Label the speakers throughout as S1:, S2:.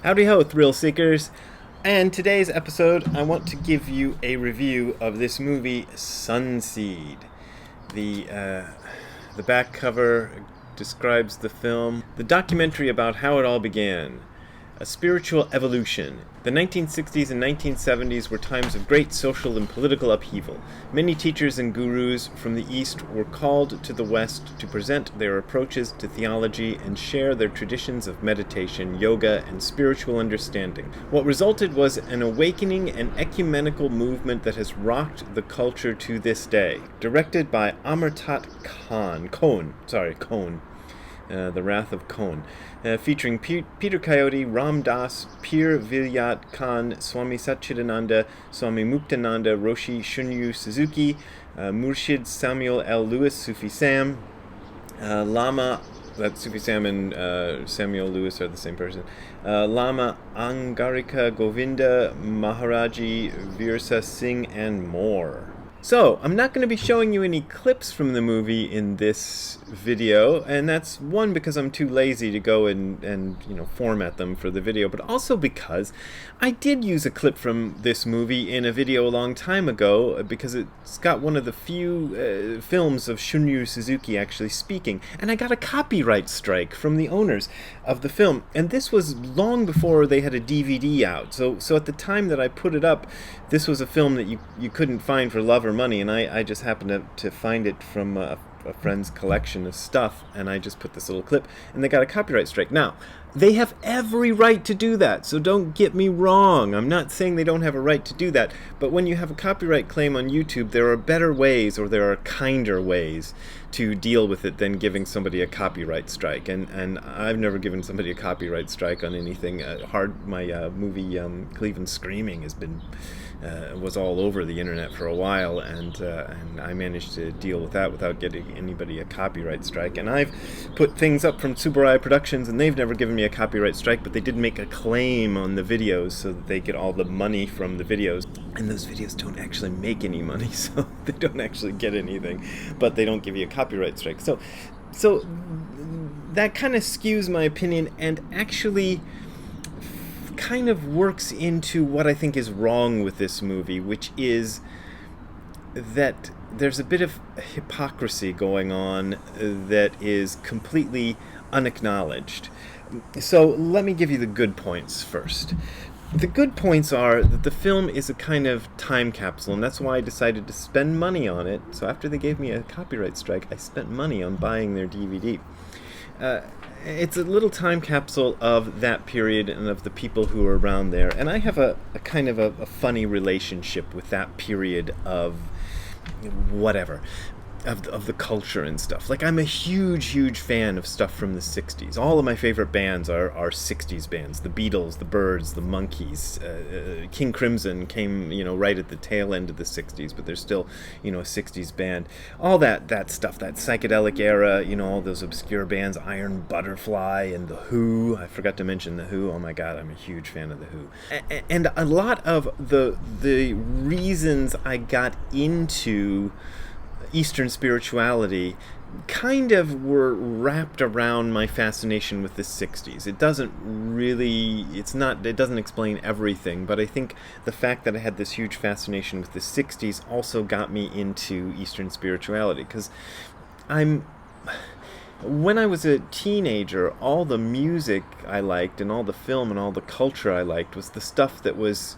S1: Howdy ho, thrill seekers! And today's episode, I want to give you a review of this movie, Sunseed. The back cover describes the film, the documentary about how it all began. A spiritual evolution. The 1960s and 1970s were times of great social and political upheaval. Many teachers and gurus from the East were called to the West to present their approaches to theology and share their traditions of meditation, yoga, and spiritual understanding. What resulted was an awakening and ecumenical movement that has rocked the culture to this day. Directed by Amartat Kohn. The Wrath of Kohn, featuring Peter Coyote, Ram Das, Peer Vilayat Khan, Swami Satchidananda, Swami Muktananda, Roshi Shunryu Suzuki, Murshid Samuel L. Lewis, Sufi Sam, Lama, that Sufi Sam and Samuel Lewis are the same person, Lama Angarika Govinda, Maharaji Virsa Singh, and more. So, I'm not going to be showing you any clips from the movie in this video, and that's one because I'm too lazy to go and format them for the video, but also because I did use a clip from this movie in a video a long time ago because it's got one of the few films of Shunryu Suzuki actually speaking, and I got a copyright strike from the owners of the film, and this was long before they had a DVD out, so at the time that I put it up, this was a film that you couldn't find for love or money, and I just happened to find it from a friend's collection of stuff, and I just put this little clip, and they got a copyright strike. Now, they have every right to do that, so don't get me wrong. I'm not saying they don't have a right to do that, but when you have a copyright claim on YouTube, there are better ways, or there are kinder ways to deal with it than giving somebody a copyright strike, and I've never given somebody a copyright strike on anything. My movie Cleveland Screaming has been was all over the internet for a while, and I managed to deal with that without getting anybody a copyright strike. And I've put things up from Tsuburaya Productions, and they've never given me a copyright strike, but they did make a claim on the videos so that they get all the money from the videos. And those videos don't actually make any money, so they don't actually get anything, but they don't give you a copyright strike. So that kind of skews my opinion, and actually kind of works into what I think is wrong with this movie, which is that there's a bit of hypocrisy going on that is completely unacknowledged. So let me give you the good points first. The good points are that the film is a kind of time capsule, and that's why I decided to spend money on it. So after they gave me a copyright strike, I spent money on buying their DVD. It's a little time capsule of that period and of the people who were around there. And I have a kind of a funny relationship with that period of whatever, of the culture and stuff. Like, I'm a huge fan of stuff from the 60s. All of my favorite bands are 60s bands. The Beatles, the Byrds, the Monkees. King Crimson came, right at the tail end of the 60s, but they're still, a 60s band. All that stuff, that psychedelic era, all those obscure bands, Iron Butterfly and The Who. I forgot to mention The Who. Oh my God, I'm a huge fan of The Who. And a lot of the reasons I got into Eastern spirituality kind of were wrapped around my fascination with the 60s. It doesn't explain everything, but I think the fact that I had this huge fascination with the 60s also got me into Eastern spirituality, because when I was a teenager, all the music I liked and all the film and all the culture I liked was the stuff that was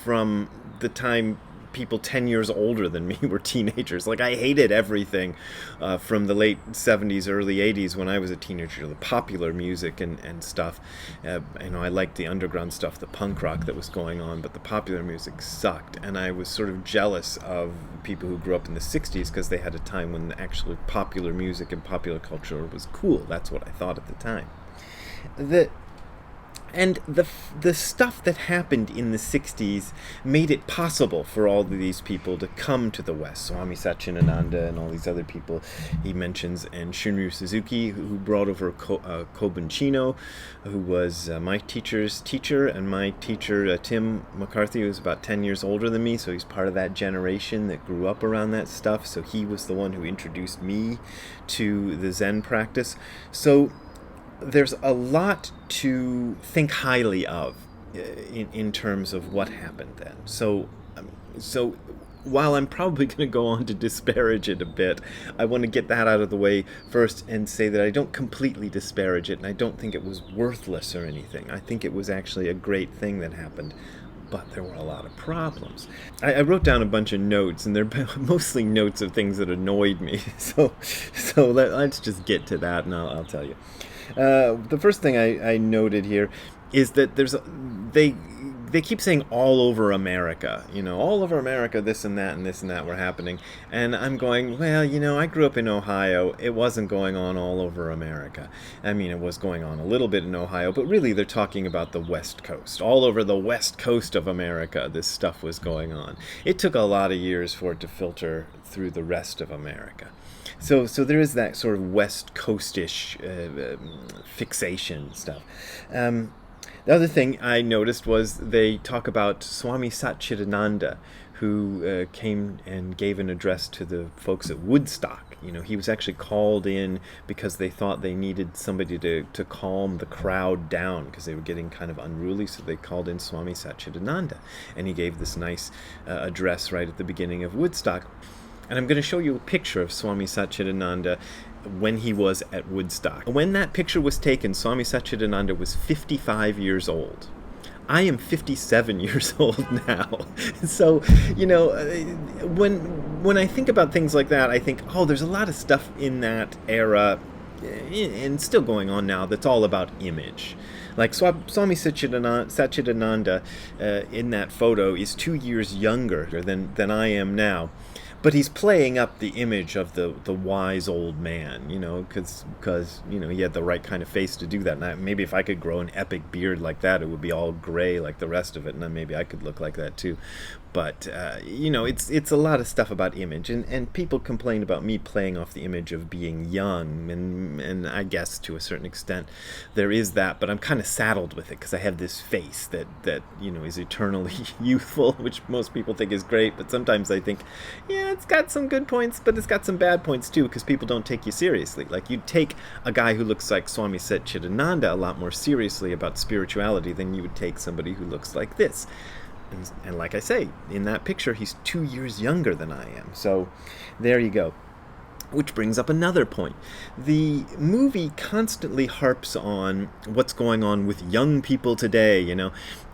S1: from the time people 10 years older than me were teenagers. Like, I hated everything from the late 70s, early 80s when I was a teenager, the popular music and stuff. I liked the underground stuff, the punk rock that was going on, but the popular music sucked, and I was sort of jealous of people who grew up in the 60s because they had a time when actually popular music and popular culture was cool. That's what I thought at the time. And the stuff that happened in the 60s made it possible for all of these people to come to the West. Swami Satchidananda and all these other people he mentions, and Shunryu Suzuki, who brought over Kobun Chino, who was my teacher's teacher, and my teacher, Tim McCarthy, who was about 10 years older than me, so he's part of that generation that grew up around that stuff. So he was the one who introduced me to the Zen practice. So there's a lot to think highly of in terms of what happened then. So while I'm probably going to go on to disparage it a bit, I want to get that out of the way first and say that I don't completely disparage it, and I don't think it was worthless or anything. I think it was actually a great thing that happened, but there were a lot of problems. I wrote down a bunch of notes, and they're mostly notes of things that annoyed me. So let's just get to that, and I'll tell you. The first thing I noted here is that they keep saying all over America, all over America, this and that and this and that were happening. And I'm going, well, I grew up in Ohio. It wasn't going on all over America. I mean, it was going on a little bit in Ohio, but really they're talking about the West Coast. All over the West Coast of America, this stuff was going on. It took a lot of years for it to filter through the rest of America. So there is that sort of West Coast-ish fixation stuff. The other thing I noticed was they talk about Swami Satchidananda, who came and gave an address to the folks at Woodstock. He was actually called in because they thought they needed somebody to calm the crowd down because they were getting kind of unruly, so they called in Swami Satchidananda. And he gave this nice address right at the beginning of Woodstock. And I'm going to show you a picture of Swami Satchidananda when he was at Woodstock. When that picture was taken, Swami Satchidananda was 55 years old. I am 57 years old now. So, when I think about things like that, I think, there's a lot of stuff in that era, and still going on now, that's all about image. Like Swami Satchidananda in that photo is 2 years younger than I am now. But he's playing up the image of the wise old man, because he had the right kind of face to do that. And maybe if I could grow an epic beard like that, it would be all gray like the rest of it, and then maybe I could look like that too. But, it's a lot of stuff about image, and people complain about me playing off the image of being young, and I guess to a certain extent there is that, but I'm kind of saddled with it because I have this face that is eternally youthful, which most people think is great, but sometimes I think, yeah, it's got some good points, but it's got some bad points too, because people don't take you seriously. Like, you'd take a guy who looks like Swami Satchidananda a lot more seriously about spirituality than you would take somebody who looks like this. And like I say, in that picture, he's 2 years younger than I am. So there you go. Which brings up another point. The movie constantly harps on what's going on with young people today,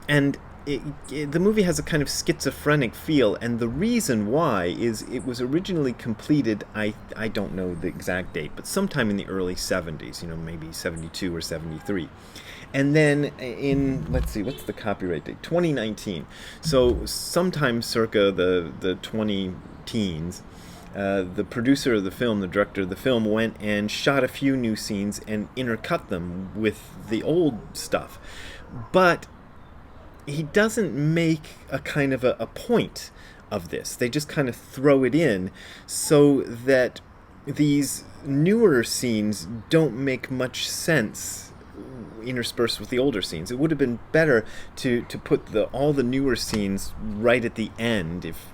S1: and the movie has a kind of schizophrenic feel, and the reason why is it was originally completed, I don't know the exact date, but sometime in the early 70s, maybe 72 or 73. And then in, let's see, what's the copyright date? 2019. So sometime circa the 20 teens, the producer of the film, the director of the film, went and shot a few new scenes and intercut them with the old stuff. But he doesn't make a kind of a point of this. They just kind of throw it in so that these newer scenes don't make much sense interspersed with the older scenes. It would have been better to put all the newer scenes right at the end if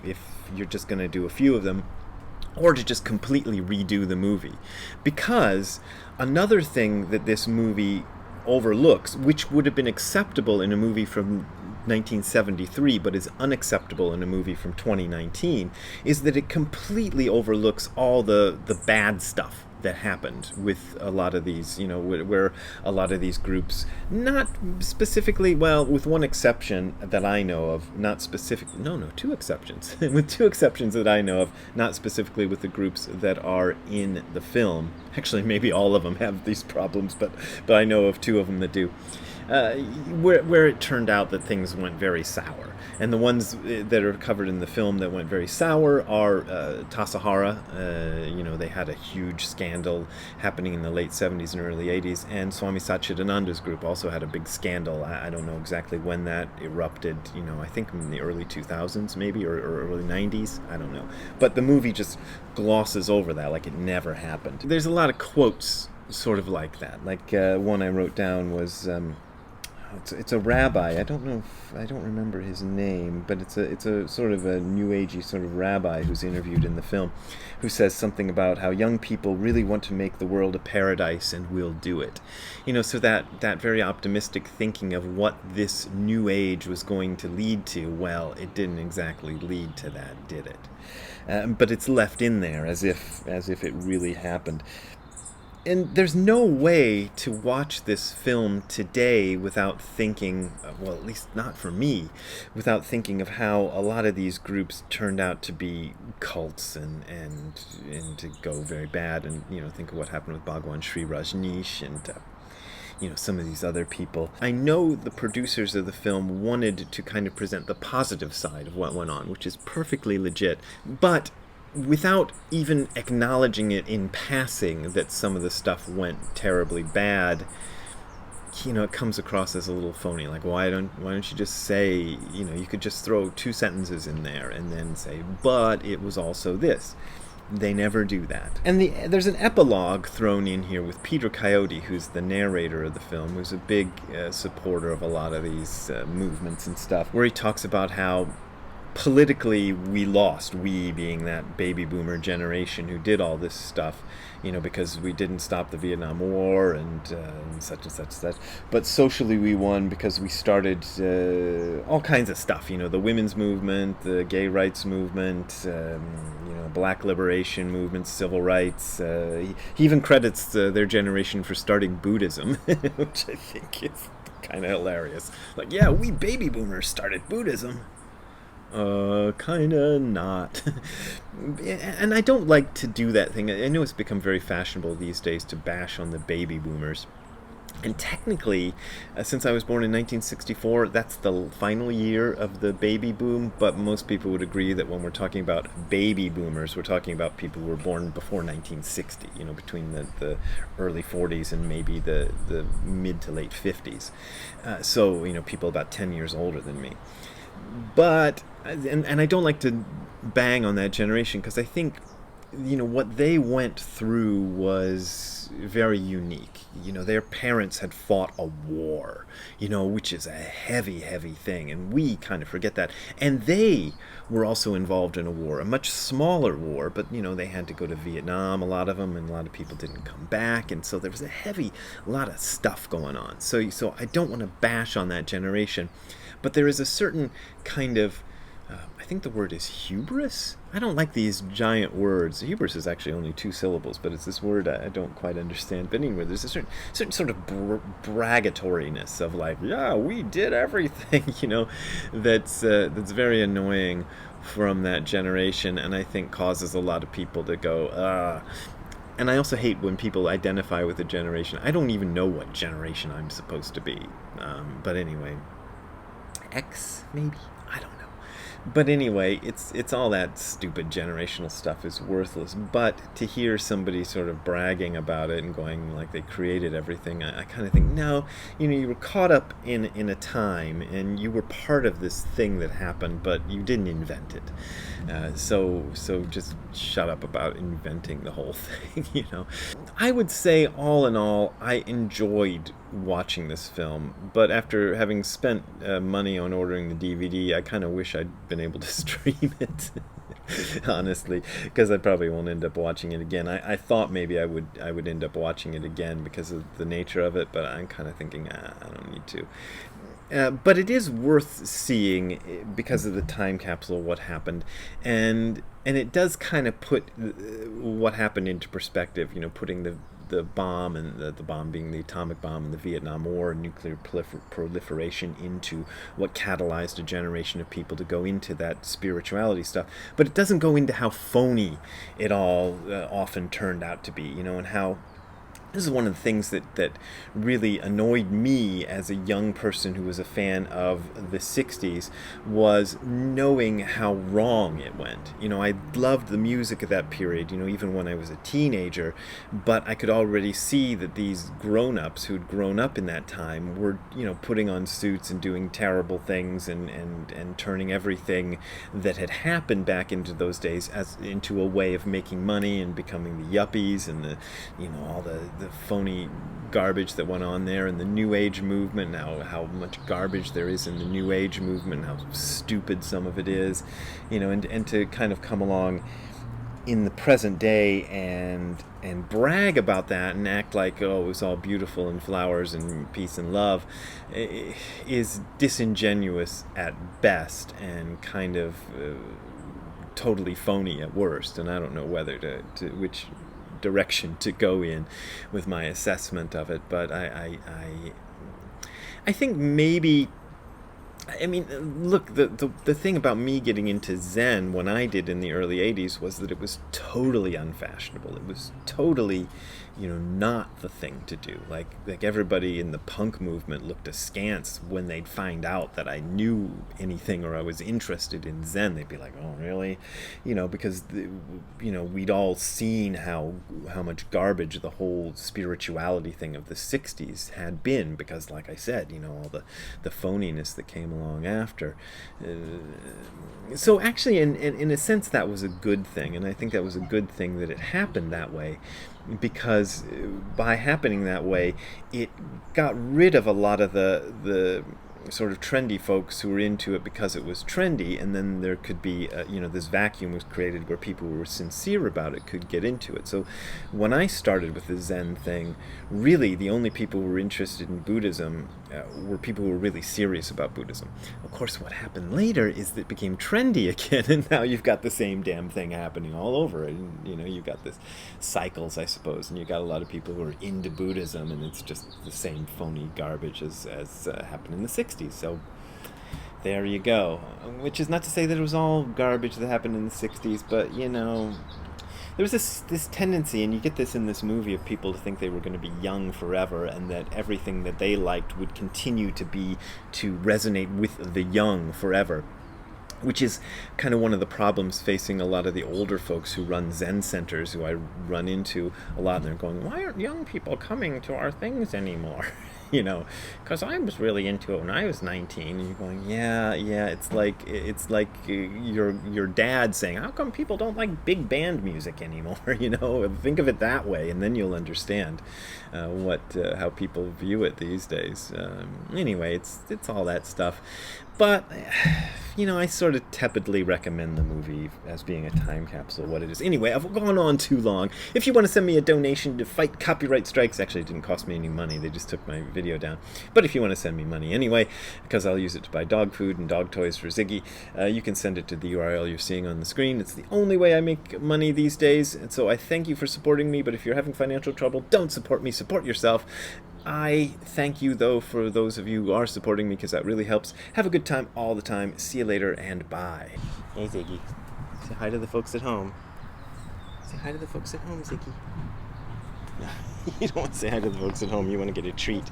S1: you're just going to do a few of them, or to just completely redo the movie. Because another thing that this movie overlooks, which would have been acceptable in a movie from 1973 but is unacceptable in a movie from 2019, is that it completely overlooks all the bad stuff that happened with a lot of these, where a lot of these groups, not specifically, well, with one exception that I know of, not specific, two exceptions, with two exceptions that I know of, not specifically with the groups that are in the film. Actually, maybe all of them have these problems, but I know of two of them that do. Where it turned out that things went very sour. And the ones that are covered in the film that went very sour are Tassajara. They had a huge scandal happening in the late 70s and early 80s. And Swami Satchidananda's group also had a big scandal. I don't know exactly when that erupted. I think in the early 2000s maybe, or early 90s. I don't know. But the movie just glosses over that like it never happened. There's a lot of quotes sort of like that. Like one I wrote down was... it's a rabbi. I don't remember his name, but it's a sort of a new agey sort of rabbi who's interviewed in the film, who says something about how young people really want to make the world a paradise and will do it. So that very optimistic thinking of what this new age was going to lead to, well, it didn't exactly lead to that, did it? But it's left in there as if it really happened. And there's no way to watch this film today without thinking, well, at least not for me, without thinking of how a lot of these groups turned out to be cults and to go very bad. And, think of what happened with Bhagwan Sri Rajneesh and, some of these other people. I know the producers of the film wanted to kind of present the positive side of what went on, which is perfectly legit, but without even acknowledging it in passing that some of the stuff went terribly bad, it comes across as a little phony. Like, why don't you just say, you could just throw 2 sentences in there and then say, but it was also this. They never do that. And there's an epilogue thrown in here with Peter Coyote, who's the narrator of the film, who's a big supporter of a lot of these movements and stuff, where he talks about how politically we lost, we being that baby boomer generation who did all this stuff, because we didn't stop the Vietnam War and such and such and such. But socially we won because we started all kinds of stuff, the women's movement, the gay rights movement, black liberation movement, civil rights. He even credits their generation for starting Buddhism, which I think is kind of hilarious. Like, yeah, we baby boomers started Buddhism. Kinda not. And I don't like to do that thing. I know it's become very fashionable these days to bash on the baby boomers. And technically, since I was born in 1964, that's the final year of the baby boom, but most people would agree that when we're talking about baby boomers, we're talking about people who were born before 1960, between the early 40s and maybe the mid to late 50s. So, people about 10 years older than me. But, and I don't like to bang on that generation because I think, what they went through was very unique. Their parents had fought a war, which is a heavy, heavy thing. And we kind of forget that. And they were also involved in a war, a much smaller war, but, they had to go to Vietnam, a lot of them, and a lot of people didn't come back. And so there was a lot of stuff going on. So I don't want to bash on that generation. But there is a certain kind of, I think the word is hubris. I don't like these giant words. Hubris is actually only 2 syllables, but it's this word I don't quite understand. But anyway, there's a certain sort of braggatoriness of like, yeah, we did everything, that's very annoying from that generation, and I think causes a lot of people to go, And I also hate when people identify with a generation. I don't even know what generation I'm supposed to be. But anyway, X, maybe? I don't know. But anyway, it's all that stupid generational stuff is worthless. But to hear somebody sort of bragging about it and going like they created everything, I kind of think, no, you were caught up in a time and you were part of this thing that happened, but you didn't invent it. So just shut up about inventing the whole thing, I would say all in all, I enjoyed watching this film, but after having spent money on ordering the DVD, I kind of wish I'd been able to stream it. Honestly, because I probably won't end up watching it again. I thought maybe I would end up watching it again because of the nature of it, but I'm kind of thinking I don't need to. But it is worth seeing because of the time capsule, what happened, and it does kind of put what happened into perspective. Putting the bomb, and the bomb being the atomic bomb, and the Vietnam War and nuclear proliferation into what catalyzed a generation of people to go into that spirituality stuff. But it doesn't go into how phony it all often turned out to be, and how this is one of the things that really annoyed me as a young person who was a fan of the 60s, was knowing how wrong it went. I loved the music of that period, even when I was a teenager, but I could already see that these grown-ups who'd grown up in that time were, putting on suits and doing terrible things and turning everything that had happened back into those days into a way of making money and becoming the yuppies and all the the phony garbage that went on there, and the New Age movement, now how much garbage there is in the New Age movement, how stupid some of it is, and to kind of come along in the present day and brag about that and act like, oh, it was all beautiful and flowers and peace and love, is disingenuous at best and kind of totally phony at worst. And I don't know whether to which direction to go in with my assessment of it, but I think maybe, I mean, look, the thing about me getting into Zen when I did in the early 80s was that it was totally unfashionable. It was totally, not the thing to do. Like everybody in the punk movement looked askance when they'd find out that I knew anything or I was interested in Zen. They'd be like, oh, really? Because, we'd all seen how much garbage the whole spirituality thing of the 60s had been, because, like I said, all the phoniness that came along after. So actually, in a sense, that was a good thing, and I think that was a good thing that it happened that way, because by happening that way, it got rid of a lot of the sort of trendy folks who were into it because it was trendy, and then there could be, this vacuum was created where people who were sincere about it could get into it. So when I started with the Zen thing, really the only people who were interested in Buddhism were people who were really serious about Buddhism. Of course, what happened later is that it became trendy again, and now you've got the same damn thing happening all over. And, you've got this cycles, I suppose, and you've got a lot of people who are into Buddhism, and it's just the same phony garbage as happened in the 60s. So there you go. Which is not to say that it was all garbage that happened in the 60s, but, there was this tendency, and you get this in this movie, of people to think they were going to be young forever, and that everything that they liked would continue to resonate with the young forever, which is kind of one of the problems facing a lot of the older folks who run Zen centers, who I run into a lot, and they're going, why aren't young people coming to our things anymore? Because I was really into it when I was 19, and you're going, yeah, it's like your dad saying, how come people don't like big band music anymore? Think of it that way, and then you'll understand how people view it these days. Anyway, it's all that stuff. But, I sort of tepidly recommend the movie as being a time capsule, what it is. Anyway, I've gone on too long. If you want to send me a donation to fight copyright strikes, actually it didn't cost me any money, they just took my video down. But if you want to send me money anyway, because I'll use it to buy dog food and dog toys for Ziggy, you can send it to the URL you're seeing on the screen. It's the only way I make money these days, and so I thank you for supporting me, but if you're having financial trouble, don't support me, support yourself. I thank you, though, for those of you who are supporting me, because that really helps. Have a good time all the time. See you later, and bye. Hey, Ziggy. Say hi to the folks at home. Say hi to the folks at home, Ziggy. No, you don't want to say hi to the folks at home. You want to get a treat.